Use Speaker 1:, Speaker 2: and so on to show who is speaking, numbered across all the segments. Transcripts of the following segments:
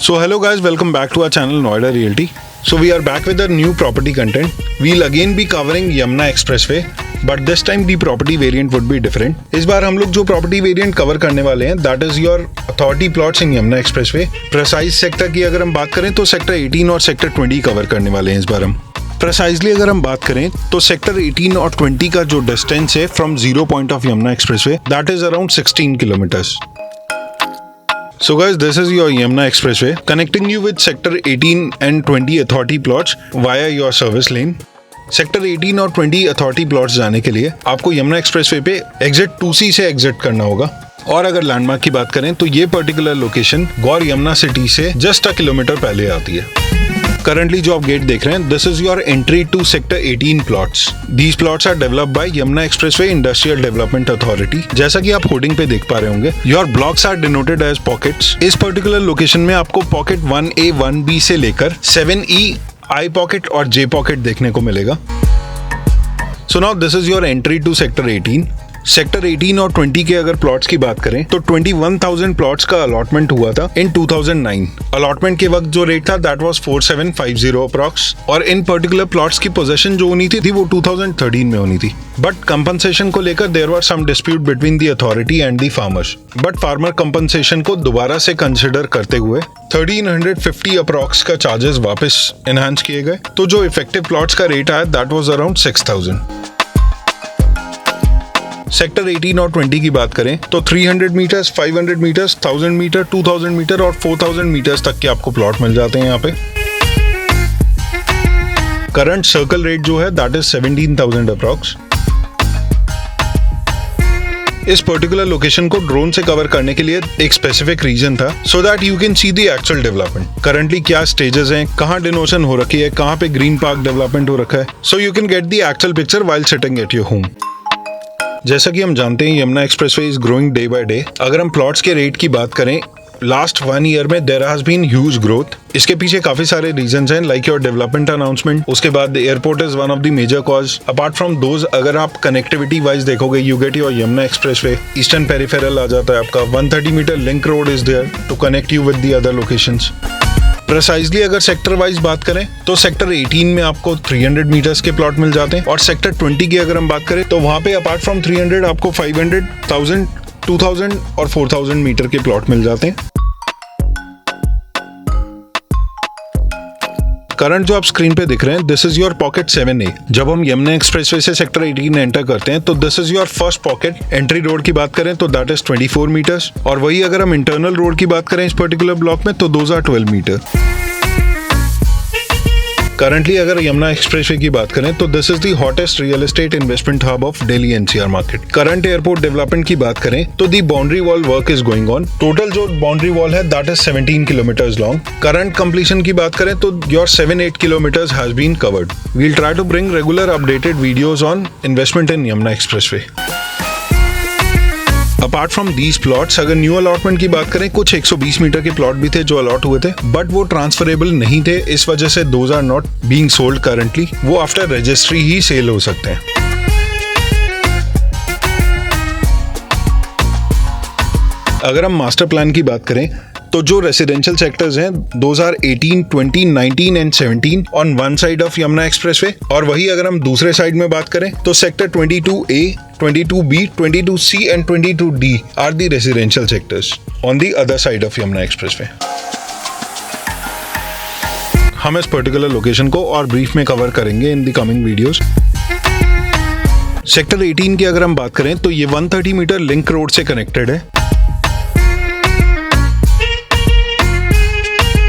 Speaker 1: So hello guys, welcome back to our channel Noida Realty. So we are back with a new property content. We'll again be covering Yamuna Expressway, but this time the property variant would be different. इस बार हम लोग जो property variant cover करने वाले हैं, that is your authority plots in Yamuna Expressway. Precise sector की अगर हम बात करें तो sector 18 और sector 20 cover करने वाले हैं इस बार हम. प्रेसाइजली अगर हम बात करें तो सेक्टर 18 और 20 का जो डिस्टेंस है from zero point of Yamuna expressway that is around 16 kilometres. So guys, this is your Yamuna Expressway connecting you with sector 18 and 20 authority plots via your service lane. Sector 18 और 20 अथॉरिटी प्लॉट्स जाने के लिए आपको Yamuna expressway पे exit 2C से exit करना होगा. और अगर लैंडमार्क की बात करें तो ये पर्टिकुलर लोकेशन गौर यमुना सिटी से जस्ट 1 किलोमीटर पहले आती है. Currently जो आप गेट देख रहे हैं, this is your entry to sector 18 plots. These plots are developed by Yamuna Expressway Industrial Development Authority. जैसा कि आप होर्डिंग पे देख पा रहे होंगे, your blocks are denoted as pockets. इस पर्टिकुलर लोकेशन में आपको पॉकेट 1A 1B से लेकर 7E I पॉकेट और J पॉकेट देखने को मिलेगा. So now this is your entry to sector 18. Sector 18 और 20 के अगर प्लॉट्स की बात करें तो 21,000 प्लॉट्स का अलॉटमेंट हुआ था इन 2009. अलॉटमेंट के वक्त जो रेट था दैट वाज 4750 अप्रॉक्स, और इन पर्टिकुलर प्लॉट्स की पोजीशन जो होनी थी वो 2013 में होनी थी. बट कंपनसेशन को लेकर there was some dispute between the authority and the farmers. But farmer compensation को दोबारा से कंसिडर करते हुए 1350 अप्रॉक्स का चार्जेस वापस एनहांस किए गए. तो जो इफेक्टिव प्लॉट्स का रेट आया दैट वाज अराउंड 6000. सेक्टर 18 और 20 की बात करें तो 300 मीटर्स, 500 मीटर्स, 1000 मीटर, 2000 मीटर और 4000 मीटर्स तक के आपको प्लॉट मिल जाते हैं यहाँ पे. करंट सर्कल रेट जो है दैट इज 17,000 अप्रॉक्स. इस पर्टिकुलर लोकेशन को ड्रोन से कवर करने के लिए एक स्पेसिफिक रीजन था, so that you can see the actual development. Currently क्या स्टेजेस हैं, कहाँ डिनोशन हो रखी है, कहाँ पे ग्रीन पार्क डेवलपमेंट हो रखा है, so you can get the actual picture while sitting at your home. जैसा कि हम जानते हैं Yamuna expressway is growing day by day. अगर हम प्लॉट्स के रेट की बात करें, लास्ट 1 ईयर में there has been huge growth. इसके पीछे काफी सारे रीजंस हैं, लाइक योर डेवलपमेंट अनाउंसमेंट. उसके बाद airport is one of the major cause. Apart from those अगर आप कनेक्टिविटी वाइज देखोगे, you get your Yamuna expressway. Eastern peripheral आ जाता है आपका. 130 metre link road is there to connect you with the other locations. Precisely अगर sector wise बात करें तो सेक्टर 18 में आपको 300 मीटर्स के प्लॉट मिल जाते हैं, और सेक्टर 20 की अगर हम बात करें तो वहां पे अपार्ट फ्रॉम 300 आपको 500, 1000, 2000 और 4000 मीटर के प्लॉट मिल जाते हैं. करंट जो आप स्क्रीन पे दिख रहे हैं, this is your pocket 7A. जब हम यमुना एक्सप्रेसवे से सेक्टर 18 एंटर करते हैं तो this is your first pocket. Entry road की बात करें तो दैट इज 24 मीटर्स, और वही अगर हम इंटरनल रोड की बात करें इस पर्टिकुलर ब्लॉक में तो दोज आर 12 मीटर. करंटली अगर यमुना एक्सप्रेसवे की बात करें तो this is the hottest real estate investment hub of Delhi NCR market. Current airport development की बात करें तो the boundary wall work is going on. Total जो बाउंड्री वॉल है that is 17 kilometres long. Current completion की बात करें तो your 7-8 kilometres has been covered. We'll try to bring regular updated videos on investment in Yamuna expressway. Apart from these plots अगर new allotment की बात करें, कुछ 120 मीटर के प्लॉट भी थे जो अलॉट हुए थे, बट वो ट्रांसफरेबल नहीं थे. इस वजह से those are not being sold currently. वो आफ्टर रजिस्ट्री ही सेल हो सकते हैं. अगर हम मास्टर प्लान की बात करें तो जो रेसिडेंशियल सेक्टर्स हैं those are 18, 20, 19 and 17 on one side of Yamuna expressway. और वही अगर हम दूसरे साइड में बात करें तो sector 22A, 22B, 22C and 22D are the residential sectors on the other side of Yamuna expressway. हम इस पर्टिकुलर लोकेशन को और ब्रीफ में कवर करेंगे in the coming videos. Sector 18 की अगर हम बात करें तो ये 130 मीटर लिंक रोड से कनेक्टेड है.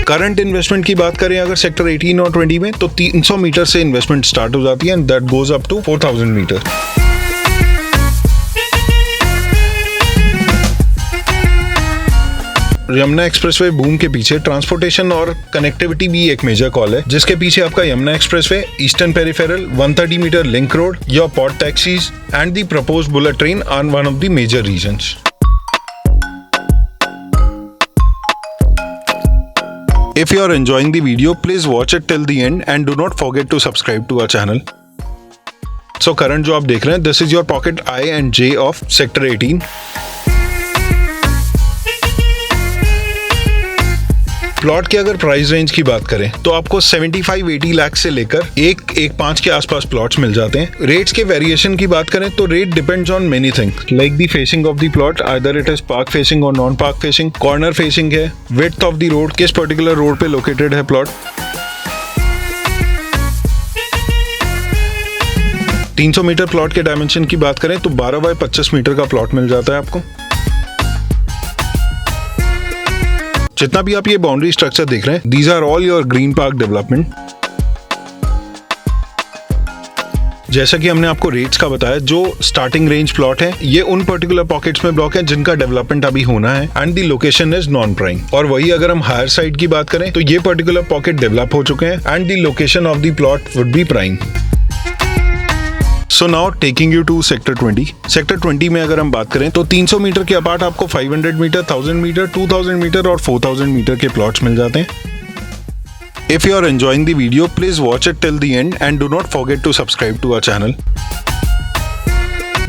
Speaker 1: करंट इन्वेस्टमेंट की बात करें अगर सेक्टर 18 और 20 में तो 300 मीटर से इन्वेस्टमेंट स्टार्ट हो जाती है and that goes up to 4000 metre. Yamuna expressway boom के पीछे ट्रांसपोर्टेशन और कनेक्टिविटी भी एक मेजर कॉल है, जिसके पीछे आपका Yamuna expressway, eastern peripheral, 130 metre link road, your pod taxis and the proposed bullet train are one of the major reasons. If you are enjoying the video, please watch it till the end and do not forget to subscribe to our channel. So current जो आप देख रहे हैं, this is your pocket I and J of sector 18. Plot की अगर price range की बात करें तो आपको 75-80 लाख से लेकर 1.5 के आसपास प्लॉट्स मिल जाते हैं। रेट्स के वेरिएशन की बात करें तो rate depends on many things like the facing of the plot, either it is park facing और non park facing, corner facing है, विड्थ ऑफ द रोड, किस पर्टिकुलर रोड पे लोकेटेड है प्लॉट। 300 मीटर प्लॉट के dimension की बात करें तो 12 बाय 25 मीटर का प्लॉट मिल जाता है आपको। जितना भी आप ये बाउंड्री स्ट्रक्चर देख रहे हैं, these are all your green park development. जैसा कि हमने आपको रेट्स का बताया, जो स्टार्टिंग रेंज प्लॉट है ये उन पर्टिकुलर पॉकेट्स में ब्लॉक है जिनका डेवलपमेंट अभी होना है and the location is non prime. और वही अगर हम हायर साइड की बात करें तो ये पर्टिकुलर पॉकेट डेवलप हो चुके हैं and the location of the plot would be prime. So now taking you to sector 20। Sector 20 में अगर हम बात करें तो 300 मीटर के अपार्ट आपको 500 मीटर, 1000 मीटर, 2000 मीटर और 4000 मीटर के प्लॉट्स मिल जाते हैं। If you are enjoying the video, please watch it till the end and do not forget to subscribe to our channel.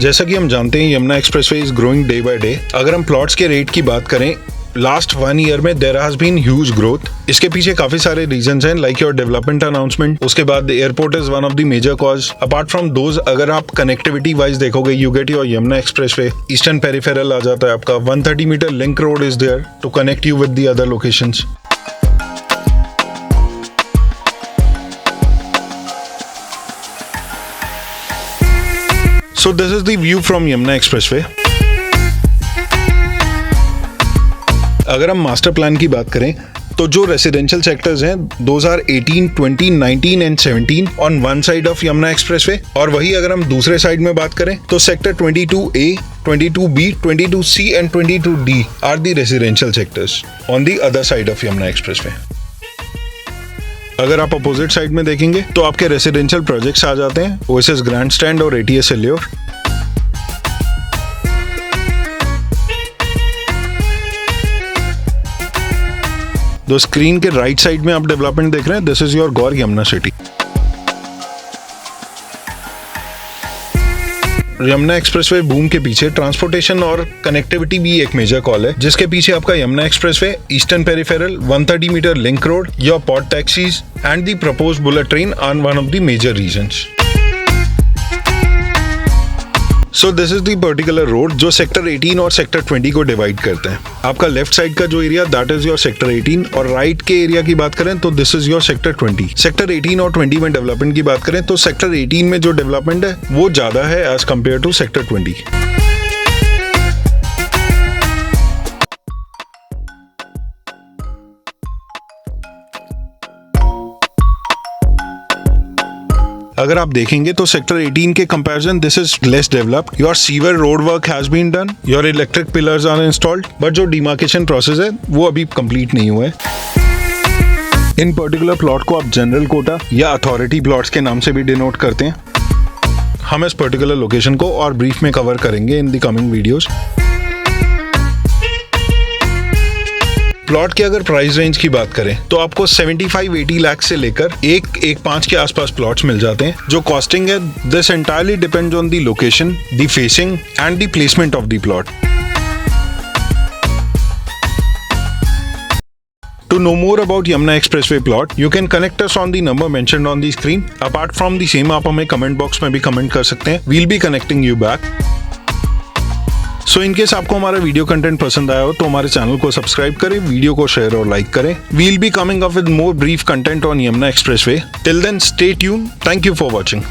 Speaker 1: जैसा कि हम जानते हैं Yamuna expressway is growing day by day. अगर हम प्लॉट्स के रेट की बात करें, लास्ट 1 ईयर में there has been huge growth. इसके पीछे काफी सारे रीजंस हैं लाइक योर डेवलपमेंट अनाउंसमेंट, उसके बाद airport is one of the major cause. Apart from those अगर आप कनेक्टिविटी वाइज देखोगे, you get your Yamuna expressway, eastern peripheral आ जाता है आपका, 130 metre link road is there to connect you with the other locations. So this is the view from Yamuna Expressway. अगर हम master plan की बात करें तो जो रेसिडेंशियल सेक्टर्स हैं those are 18, 20, 19 and 17 on one side of Yamuna expressway. और वही अगर हम दूसरे साइड में बात करें तो sector 22A, 22B, 22C and 22D are the residential sectors on the other side of Yamuna expressway. अगर आप अपोजिट साइड में देखेंगे तो आपके रेसिडेंशियल प्रोजेक्ट्स आ जाते हैं, ओएसएस ग्रैंडस्टैंड और एटीएस एल्योर। दो स्क्रीन के राइट साइड में आप डेवलपमेंट देख रहे हैं, this is your Gaur Yamuna city. Yamuna expressway boom के पीछे ट्रांसपोर्टेशन और कनेक्टिविटी भी एक मेजर कॉल है, जिसके पीछे आपका Yamuna expressway, eastern peripheral, 130 metre link road, your pod taxis and the proposed bullet train are one of the major reasons. So this is the particular road जो सेक्टर 18 और sector 20 को divide करते हैं। आपका लेफ्ट साइड का जो area that is your sector 18 और right के एरिया की बात करें तो this is your sector 20। Sector 18 और 20 में डेवलपमेंट की बात करें तो सेक्टर 18 में जो डेवलपमेंट है वो ज्यादा है एज कम्पेयर टू सेक्टर 20। अगर आप देखेंगे तो सेक्टर 18 के comparison this is less developed. Your sewer road work has been done, your electric pillars are installed, but जो डिमार्केशन प्रोसेस है वो अभी कंप्लीट नहीं हुआ है। इन पर्टिकुलर प्लॉट को आप जनरल कोटा या अथॉरिटी प्लॉट्स के नाम से भी डिनोट करते हैं। हम इस पर्टिकुलर लोकेशन को और ब्रीफ में कवर करेंगे in the coming videos. Plot की अगर प्राइस रेंज की बात करें तो आपको 75-80 लाख से लेकर 1.5 के आसपास प्लॉट्स मिल जाते हैं। जो कॉस्टिंग है this entirely depends on the location, the facing and the placement of the plot. To know more about Yamuna Expressway plot, you can connect us on the number mentioned on the screen. Apart from the same, आप हमें comment box में भी comment कर सकते हैं। We'll be connecting you back. So in case आपको हमारा video content पसंद आया हो तो हमारे चैनल को सब्सक्राइब करें, वीडियो को शेयर और लाइक करें। We'll be coming up with more brief content on Yamuna expressway. Till then stay tuned. Thank you for watching.